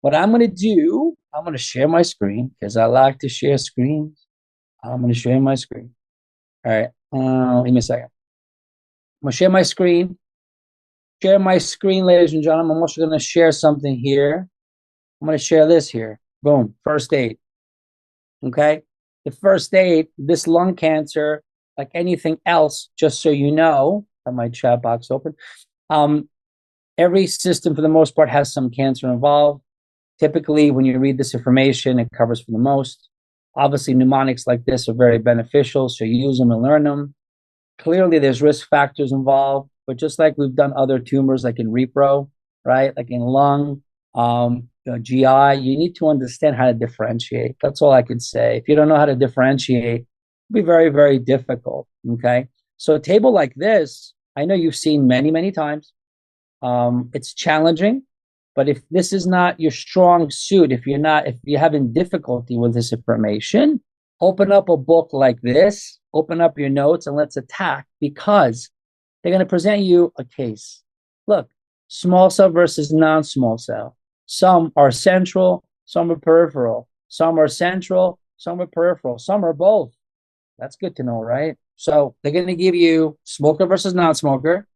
What I'm going to do, I'm going to share my screen because I like to share screens. I'm going to share my screen. All right. Give me a second. I'm going to share my screen. Share my screen, ladies and gentlemen. I'm also going to share something here. I'm going to share this here. Boom. First aid. Okay. The first aid, this lung cancer, like anything else, just so you know, I have my chat box open. Every system, for the most part, has some cancer involved. Typically, when you read this information, it covers for the most. Obviously, mnemonics like this are very beneficial, so you use them and learn them. Clearly, there's risk factors involved, but just like we've done other tumors, like in repro, right? Like in lung, GI, you need to understand how to differentiate. That's all I can say. If you don't know how to differentiate, it'll be very, very difficult, okay? So a table like this, I know you've seen many, many times. It's challenging, but if this is not your strong suit, if you're having difficulty with this information, open up a book like this, open up your notes, and let's attack, because they're going to present you a case. Look, small cell versus non-small cell. Some are central, some are peripheral. Some are central, some are peripheral. Some are both. That's good to know, right? So they're going to give you smoker versus non-smoker.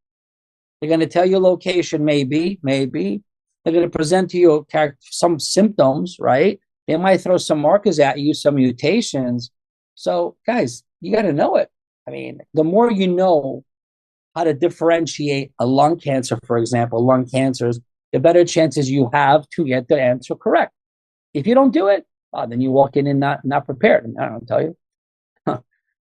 They're going to tell you location, maybe. They're going to present to you some symptoms, right? They might throw some markers at you, some mutations. So, guys, you got to know it. I mean, the more you know how to differentiate a lung cancer, for example, lung cancers, the better chances you have to get the answer correct. If you don't do it, then you walk in and not prepared. I don't tell you.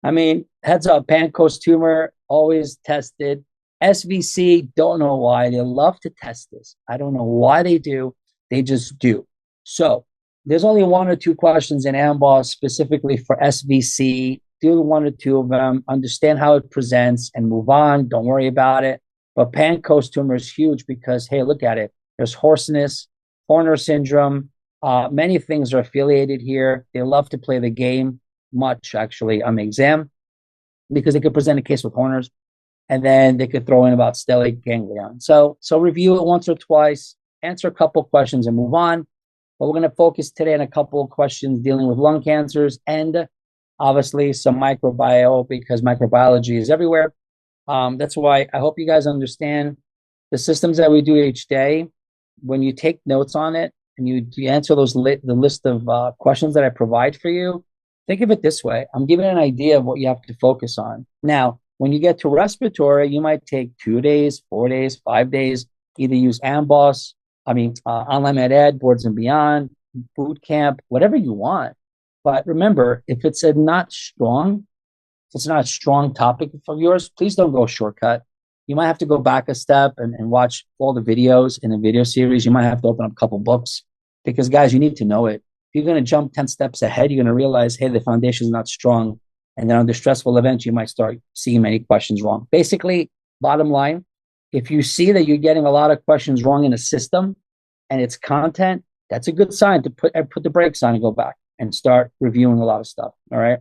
I mean, heads up, Pancoast tumor, always tested. SVC, don't know why. They love to test this. I don't know why they do. They just do. So there's only 1 or 2 questions in AMBOSS specifically for SVC. Do 1 or 2 of them, understand how it presents, and move on. Don't worry about it. But Pancoast tumor is huge because, hey, look at it. There's hoarseness, Horner syndrome. Many things are affiliated here. They love to play the game, much actually, on the exam, because they could present a case with Horner's, and then they could throw in about stellate ganglion. So review it once or twice, answer a couple questions, and move on. But we're going to focus today on a couple of questions dealing with lung cancers and obviously some microbiome, because microbiology is everywhere. That's why I hope you guys understand the systems that we do each day. When you take notes on it and you answer the list of questions that I provide for you, think of it this way. I'm giving an idea of what you have to focus on. Now, when you get to respiratory, you might take 2 days, 4 days, 5 days, either use AMBOSS, online med ed, boards and beyond, boot camp, whatever you want. But remember, if it's not a strong topic for yours, please don't go shortcut. You might have to go back a step and watch all the videos in the video series. You might have to open up a couple books, because guys, you need to know it. If you're going to jump 10 steps ahead, you're going to realize, hey, the foundation is not strong. And then under stressful events, you might start seeing many questions wrong. Basically, bottom line, if you see that you're getting a lot of questions wrong in a system and its content, that's a good sign to put the brakes on and go back and start reviewing a lot of stuff. All right.